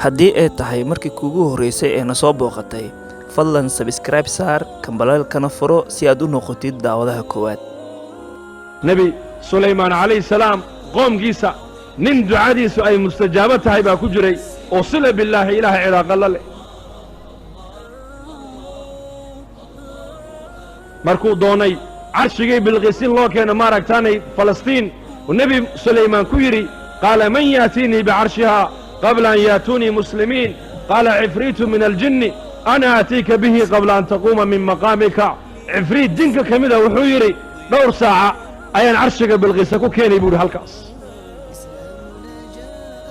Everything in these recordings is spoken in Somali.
haddii ay tahay markii kuugu horreysay ee na soo booqatay fadlan sabscribe saar kambalaalkana furo si aad u noqotid daawadaha koowaad. nebi sulaymaan calayhi salaam qoomkiisa nin ducadiisu ay mustajaabo tahay baa ku jiray oo sila billaahi ilaahay cidaaqa la leh. markuu doonay carshigii bilqiisin loo keena maaragtaanay falastiin uu nebi sulaymaan ku yidhi qaala man yaatiinii bicarshihaa qabla an yaatuunii muslimiin qaala cifriitu min aljinni ana aatiika bihi qabla an taquuma min maqaamika. cifriit jinka ka mida wuxuu yidhi dhowr saaca ayaan carshiga bilqiisa ku keenay buu yidhi halkaas.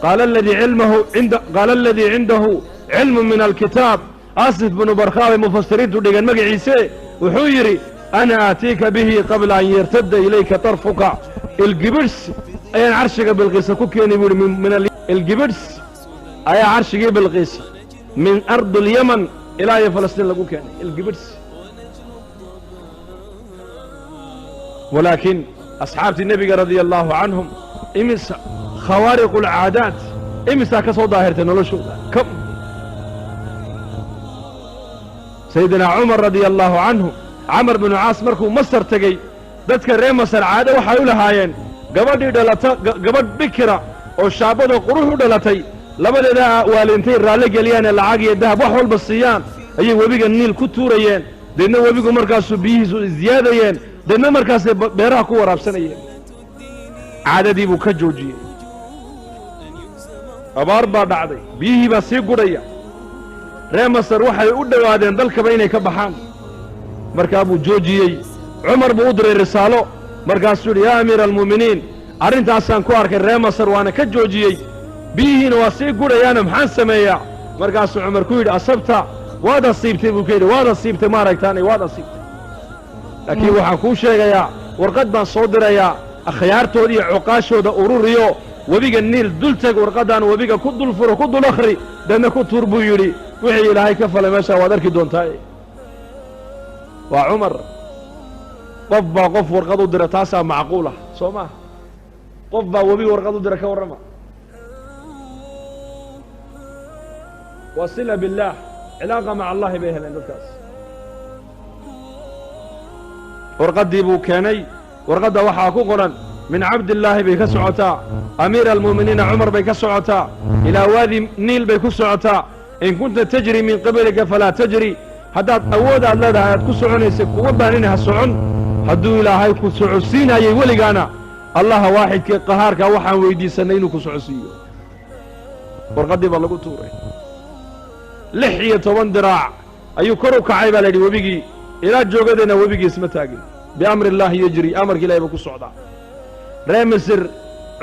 qaala aladii cindahu cilmu min alkitaab asif binu barkhaabay mufasiriintu dhigan magaciise wuxuu yidhi ana aatiika bihi qabla an yartadda ilayka tarfuka. ilgibidhs ayaan carshiga bilqiisa ku keenay buu yidhi ilgibidhs ayaa carshigii bilqiisa min ardi alyaman ilaa iyo falastiin lagu keenay ilgibidhs. walaakiin asxaabtii nebiga radia allaahu canhum imisa khawaariqu alcaadaat imisaa ka soo daahirtay noloshooda. sayidinaa cumar radia allaahu canhu camar binu caas markuu masar tegey dadka reer masar caado waxay u lahaayeen gabadhii dhalata gabadh bikira oo shaabadoo qurux u dhalatay labadeeda waalintay raalli geliyaanee lacag iyo dahab wax walba siiyaan ayay webiga niil ku tuurayeen. deedna webigu markaasuu biyihiisu isziyaadayeen, deedna markaasay beeraha ku waraabsanayeen. caadadii buu ka joojiyey. abaar baa dhacday, biyihii baa sii gudhaya. reer masar waxay u dhowaadeen dalkaba inay ka baxaan. markaa buu joojiyey. cumar buu u diray risaalo, markaasuu yidhi yaa amiira almu'miniin arrintaasaan ku arkay reer masar waana ka joojiyey, biyihiina waa sii gudhayaana maxaan sameeyaa? markaasuu cumar ku yidhi asabta waad asiibtay buu ka yidhi, waad asiibtay maaragtaanay waad asiibtay. laakiin waxaan kuu sheegayaa warqad baan soo dirayaa, akhyaartooda iyo cuqaashooda ururiyo webiga niil dul teg, warqaddaan webiga ku dul furo, ku dul akhri, deedna ku tuur buu yidhi. wixii ilaahay ka falay meeshaa waad arki doontaa. waa cumar. qof baa qof warqad u dira, taasaa macquul ah soo maaha? qof baa webi warqad u dira, ka warrama. waa sila billaah, cilaaqa maca allahi bay heleen dadkaas. warqaddii buu keenay. warqadda waxaa ku qoran min cabdillaahi bay ka socotaa, amiira almu'miniina cumar bay ka socotaa, ilaa waadi niil bay ku socotaa. in kunta tajri min qablika falaa tajri, haddaad awood aad leedahay aad ku soconaysay kuga baanina ha socon. hadduu ilaahay ku socodsiinayay weligaana allaha waaxidkee qahaarkaa waxaan weyddiisannay inuu ku socodsiiyo. warqaddii baa lagu tuuray. 16 diraac ayuu kor u kacay baa la yidhi webigii, ilaa joogadeenna webigii isma taagin. biamri illaahi yejri, amarka ilahay baa ku socdaa. reer misir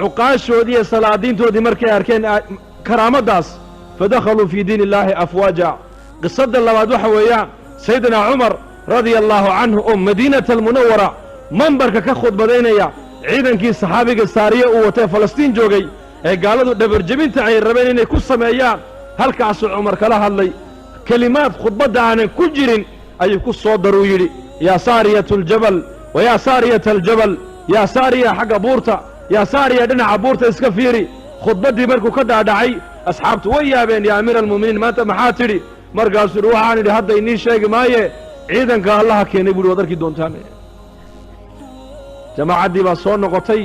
cuqaashoodii iyo salaadiintoodii markay arkeen karaamaddaas fadakhaluu fii diin illaahi afwaaja. qisadda labaad waxa weeyaan sayidinaa cumar radia allaahu canhu oo madiinata almunawara mambarka ka khudbadaynaya ciidankii saxaabiga saariye uu watay falastiin joogay ee gaaladu dhabarjebinta ay rabeen inay ku sameeyaan. halkaasuu cumar kala hadlay, kelimaad khudbadda aanan ku jirin ayuu ku soo daruu yidhi yaa saariyatu aljabal wa yaa saariyata aljabal, yaa saariya xagga buurta, yaa saariya dhinaca buurta iska fiiri. khudbaddii markuu ka dhaadhacay asxaabtu way yaabeen, yaa amiira almu'miniin maanta maxaa tidhi? markaasuu yidhi waxaan idhi hadda inii sheegi maaye ciidanka allaha keenay buuhi waad arki doontaan. jamaacaddii baa soo noqotay,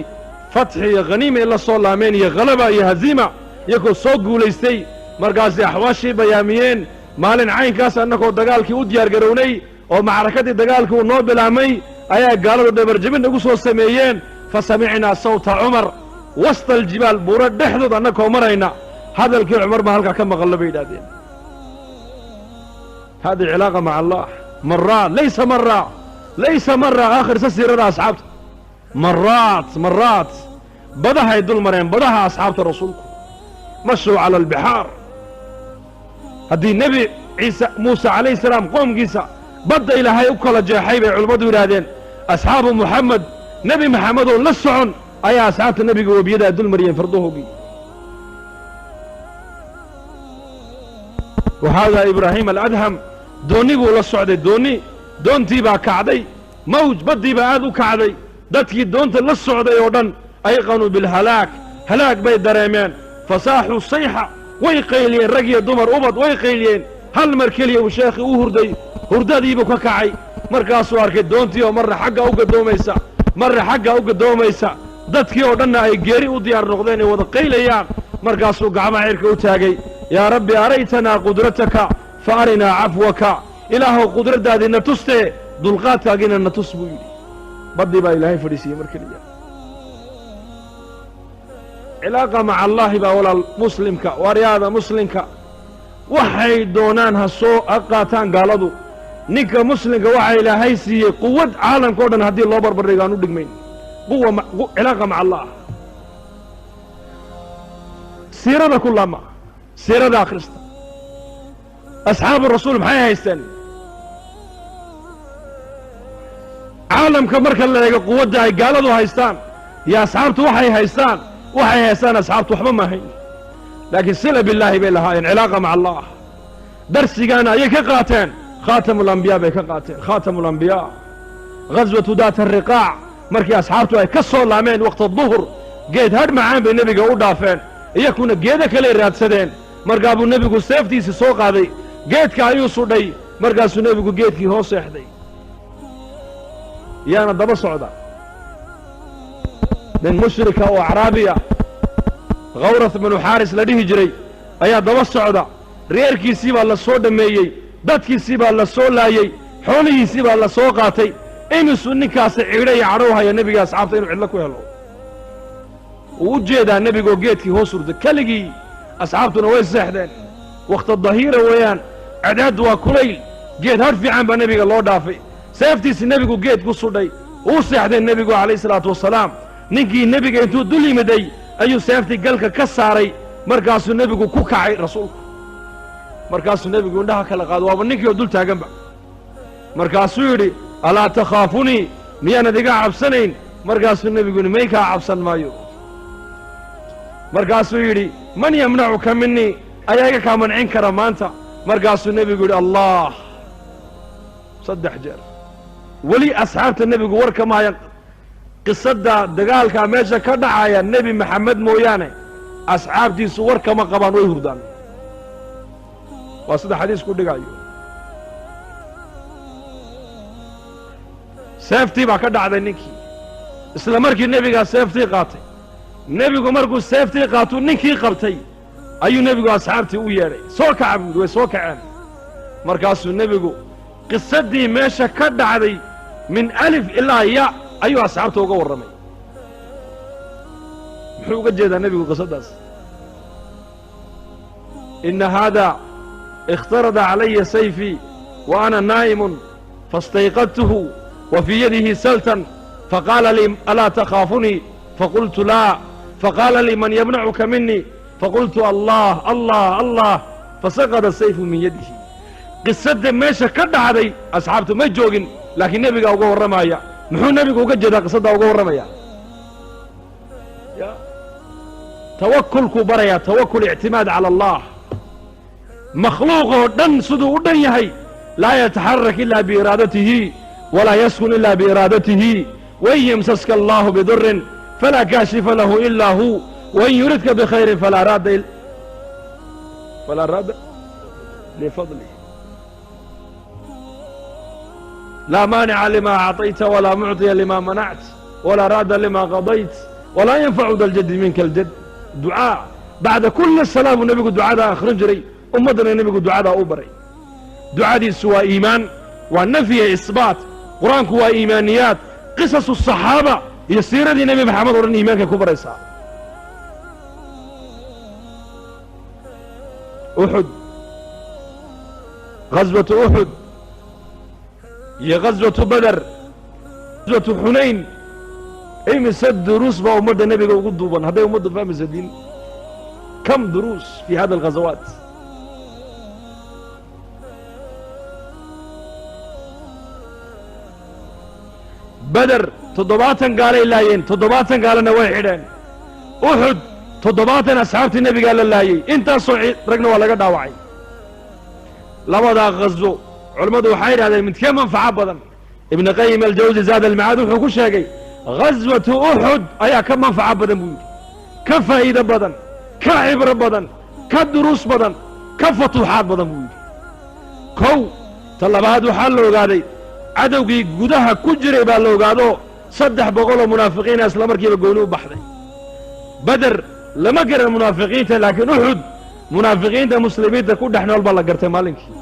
fatxi iyo khaniima ay la soo laameen, iyo khalaba iyo haziima iyagoo soo guulaystay. markaasay axwaashii bayaamiyeen, maalin caynkaas annagoo dagaalkii u diyaargarownay oo macrakadii dagaalkii uu noo bilaabmay ayaa gaaladu dhabarjebin nagu soo sameeyeen. fa samicnaa sawta cumar wasta aljibaal, buuro dhexdood annagoo marayna hadalkii cumar baa halkaa ka maqallo bay yidhahdeen. hadihi cilaaqa maca allah maraat laysa mara aakhirsa siirada asxaabta maraat badahay dul mareen, badaha asxaabta rasuulku mashuu cala albixaar. haddii nebi muuse calayhi salaam qoomkiisa badda ilaahay u kala jeexay bay culammadu yidhaahdeen, asxaabu muxamed nebi maxamedoo la socon ayaa asxaabta nebiga webiyadaa dul mariyeen fardahoogii. wa haadaa ibraahiim aladham doonni buu la socday, doontii baa kacday, mawj baddii baa aad u kacday. dadkii doonta la socday oo dhan ayqanuu bilhalaag, halaag bay dareemeen. fasaaxuu sayxa way qayliyeen rag iyo dumar ubad way qayliyeen hal mar keliya uu sheekhi u hurday hurdadiibuu ka kacay markaasuu arkay doontii oo marna xagga u gadoomaysa marna xagga u gadoomaysa dadkii oo dhanna ay geeri u diyaar noqdeen ay wada qaylayaan markaasuu gacmaha cirka u taagay yaa rabbi araytanaa qudrataka fa arinaa cafwaka ilaahow qudraddaadiina tustee dulqaadkaagiina na tus buu yidhi baddii baa ilaahay fadhiisiiyey mar keliya cilaaqa maca allaahi baa walaal muslimka waaryaada muslimka waxay doonaan ha soo qaataan gaaladu ninka muslimka waxaa ilaahay siiyey quwad caalamka o dhan haddii loo barbardhigo aan u dhigmayn cilaaqa maca allah siirada ku laama siirada akhrista asxaabu rasuul maxay haysteen caalamka marka la eego quwadda ay gaaladu haystaan iyo asxaabtu waxay haystaan asxaabtu waxba ma hayn laakiin sila billaahi bay lahaayeen cilaaqa maca allah darsigaana ayay ka qaateen khaatamu alambiyaa bay ka qaateen khaatamu alambiyaa ghaswatu daat ariqaac markii asxaabtu ay ka soo laameen waqta duhur geed hadh macaan bay nebiga u dhaafeen iyakuna geeda kaley raadsadeen markaa buu nebigu seeftiisii soo qaaday geedka ayuu sudhay markaasuu nebigu geedkii hoos seexday yaana daba socda nin mushrika oo acraabiya khawras binu xaaris la dhihi jiray ayaa daba socda reerkiisii baa la soo dhammeeyey dadkiisii baa la soo laayey xoolihiisii baa la soo qaatay imisuu ninkaasi ciidho iyo cadhow haya nebiga asxaabta inuu cidlo ku helo wuu u jeedaa nebigoo geedkii hoos hurda keligii asxaabtuna way seexdeen wakhta dahiira weeyaan cadaaddu waa kulayl geed hadh fiican baa nebiga loo dhaafay seeftiisii nebigu geed ku sudhay uu seexdeen nebigu calayhi salaatu wasalaam ninkii nebiga intuu dul yimiday ayuu seeftii galka ka saaray markaasuu nebigu ku kacay rasuulku markaasuu nebigu indhaha kala qaado waaba ninkii oo dul taaganba markaasuu yidhi alaa takhaafunii miyaanad iga cabsanayn markaasuu nebigu yidhi may kaa cabsan maayo markaasuu yidhi man yamnacuka minii ayaa iga kaa mancin kara maanta markaasuu nebigu yidhi allah 3 jeer weli asxaabta nebigu war kama hayan qisadda dagaalkaa meesha ka dhacaya nebi maxamed mooyaane asxaabtiisu war kama qabaan way hurdaan waa sida xadiisku dhigaayo seeftii baa ka dhacday ninkii isla markii nebigaa seeftii qaatay nebigu markuu seeftii qaatuu ninkii qabtay ayuu nebigu asxaabtii u yeedhay soo kaca buuhi way soo kaceen markaasuu nebigu qisaddii meesha ka dhacday min alif ilaa ya ayuu asxaabta uga warramay muxuu uga jeedaa nebigu qisaddaas ina haada اkhtarada calaya sayfii wa ana naa'imun faاstayqadtuhu wa fii yadihi saltan faqaala lii alaa takhaafunii faqultu laa faqaala lii man yamnacuka minii faqultu allah allah allah fasaqada sayfu min yadihi qisadda meesha ka dhacday asxaabtu ma joogin laakiin nebigaa uga warramaya muxuu nebigu uga jeedaa qisaddaa uga warramaya tawakulkuu barayaa tawakul ictimaad cala allah makhluuqoo dhan siduu u dhan yahay laa yataxarak ila biiraadatihi walaa yaskun ila biiraadatihi wain yamsaska allahu bidurin falaa kaashifa lahu ilaa hu wain yuridka bikhayrin falaa raada lifadlih laa maanica lima acطayta walaa mucطiya lima manact walaa raada lima qadayt walaa yanfacu da ljaddi minka aljad ducaa bacda kuli salaa buu nebigu ducadaa akhrin jiray ummaddana nebigu ducadaa u baray ducadiisu waa iimaan waa nafyiya isbaat qur-aanku waa iimaaniyaad qisasu الصaxaaba iyo siiradii nebi maxamed o dhan iimaankay ku baraysaa uxud ghaswatu uxud iyo ghaswatu bader ghaswatu xunayn imise duruus baa ummadda nebiga ugu duuban hadday ummaddu fahmaysa diin kam duruus fi hada alghazawaat bader 70 gaalay laayeen 70 gaalana way xidheen uxud 70 asxaabtii nebigaa la laayey intaasoo ragna waa laga dhaawacay labadaa ghaswo culammadu waxay yidhahdeen midkee manfaco badan ibnu qayim aljawsi zaad almacaad wuxuu ku sheegay ghaswatu uxud ayaa ka manfaco badan buu yidhi ka faa'iido badan ka cibro badan ka duruus badan ka fatuuxaad badan buu yidhi kow ta labaad waxaa la ogaaday cadowgii gudaha ku jiray baa la ogaado 300 oo munaafiqiina isla markiiba gooni u baxday badar lama garan munaafiqiinta laakiin uxud munaafiqiinta muslimiinta ku dhex nool baa la gartay maalinkii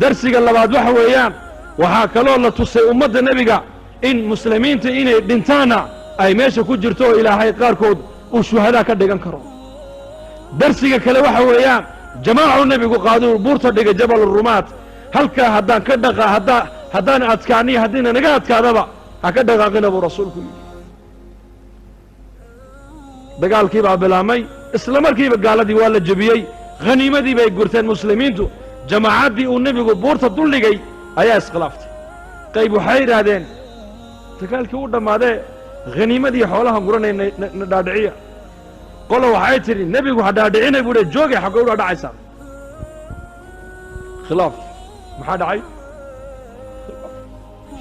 darsiga labaad waxa weeyaan waxaa kaloo la tusay ummadda nebiga in muslimiinta inay dhintaana ay meesha ku jirto oo ilaahay qaarkood uu shuhadaa ka dhigan karo darsiga kale waxa weeyaan jamaacu nebigu qaaduu buurta dhigay jabal rumaat halkaa haddaan ka dhaqa haddaan adkaaniyo haddiina naga adkaadaba ha ka dhaqaaqina buu rasuulku yidhi dagaalkii baa bilaabmay isla markiiba gaaladii waa la jebiyey khaniimadii bay gurteen muslimiintu jamaacaddii uu nebigu buurta duldhigay ayaa iskhilaaftay qayb waxay yidhaahdeen dagaalkii u dhammaadee khaniimadii xoolaha guranay na dhaadhiciya qola waxay tidhi nebigu ha dhaadhicinay buu joogay xaggay u dhaadhacaysaa khilaaf maxaa dhacay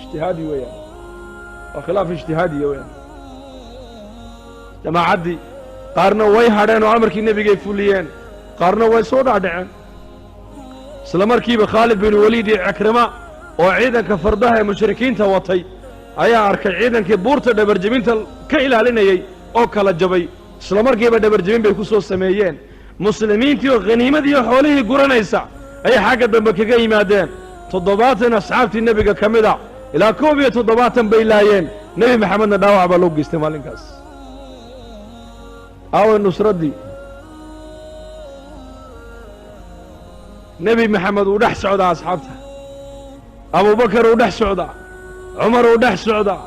ijtihaadi weeyaan waa khilaaf ijtihaadiya weeyaan jamaacaddii qaarna way hadheen oo amarkii nebigay fuliyeen qaarna way soo dhaadhaceen isla markiiba khaalid bin waliid iyo cikrima oo ciidanka fardaha ee mushrikiinta watay ayaa arkay ciidankii buurta dhabarjebinta ka ilaalinayey oo kala jabay isla markiiba dhabarjebin bay ku soo sameeyeen muslimiintii oo khaniimadii oo xoolihii guranaysa ayay xagga dambe kaga yimaadeen 70 asxaabtii nebiga ka mid a ilaa 71 bay laayeen nebi maxamedna dhaawac baa loo geystay maalinkaas aaway nusraddii nebi maxamed uu dhex socdaa asxaabta abubakar uu dhex socdaa cumar uu dhex socdaa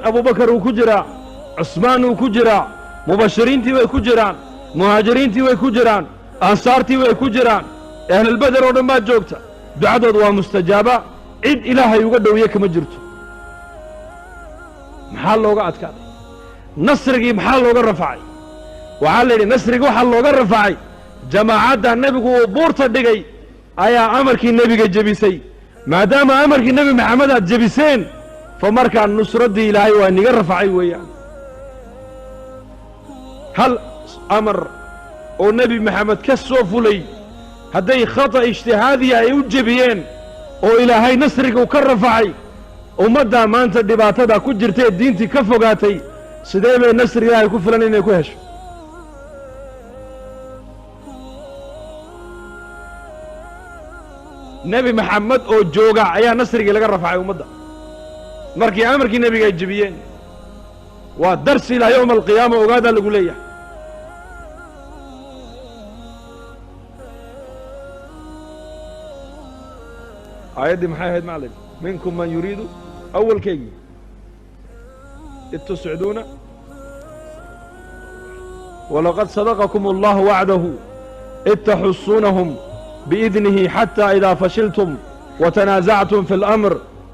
abubakar uu ku jiraa cusmaan uu ku jiraa mubashiriintii way ku jiraan muhaajiriintii way ku jiraan ansaartii way ku jiraan ahlulbeder oo dhan baa joogta ducadooda waa mustajaaba cid ilaahay uga dhowiye kama jirto maxaa looga adkaaday nasrigii maxaa looga rafacay waxaa la yidhi nasrigii waxaa looga rafacay jamaacadda nebigu uu buurta dhigay ayaa amarkii nebiga jebisay maadaama amarkii nebi maxamed aad jebiseen fa markaa nusraddii ilaahay waa niga rafacay weeyaan hal amar oo nebi maxamed ka soo fulay hadday khata ijtihaadiya ay u jebiyeen oo ilaahay nasrigu ka rafacay ummaddaa maanta dhibaatadaa ku jirtae diintii ka fogaatay sidee bay nasri ilaahay ku filan inay ku hesho nebi maxamed oo jooga ayaa nasrigii laga rafacay ummadda markii amarkii nebiga ay jebiyeen waa darsi ilaa yowma alqiyaama ogaadaa lagu leeyahay aayaddii maxay ahayd maclim minkum man yuriidu awalkeygii id tusciduuna walaqad sadaqakum allahu wacdahu id taxusuunahum biidnihi xataa idaa fashiltum watanaasactum fi اlamr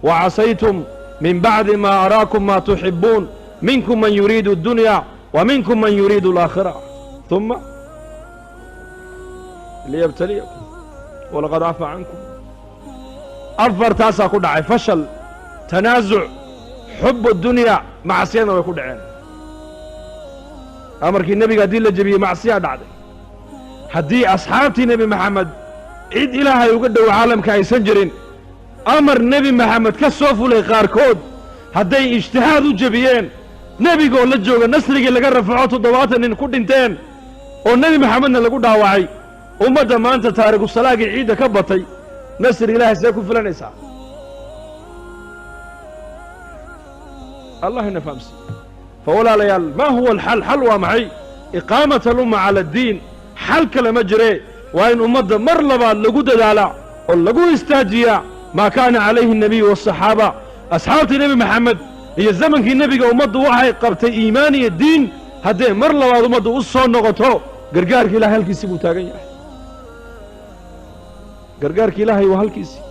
wacasaytum min bacdi ma araakum ma tuxibuun minkum man yuriidu اddunya wa minkum man yuriidu alaakhira ثuma liyabtaliyakum walaqad cafaa cankum afartaasaa ku dhacay fashal tanaasuc xub اdunya macsiyadna way ku dhaceen amarkii nebiga haddii la jebiyey macsiyaa dhacday haddii asxaabtii nebi maxamed cid ilaahay uga dhow caalamka aysan jirin amar nebi maxamed ka soo fulay qaarkood hadday ijtihaad u jebiyeen nebigaoo la jooga nasrigii laga rafaco 70 nin ku dhinteen oo nebi maxamedna lagu dhaawacay ummadda maanta taarikusalaagii ciidda ka batay nasri ilaahay see ku filanaysaa allah ina fahamsi fa walaalayaal maa huwa alxal xal waa maxay iqaamat alumma cala addiin xal kale ma jiree waa in ummadda mar labaad lagu dadaalaa oo lagu istaajiyaa maa kaana calayhi الnabiyu wالصaxaaba asxaabtii nebi maxamed iyo zamankii nebiga ummaddu waxay qabtay iimaan iyo diin haddee mar labaad ummaddu u soo noqoto gargaarka ilahay halkiisii buu taagan yahay gargaarka ilaahay waa halkiisii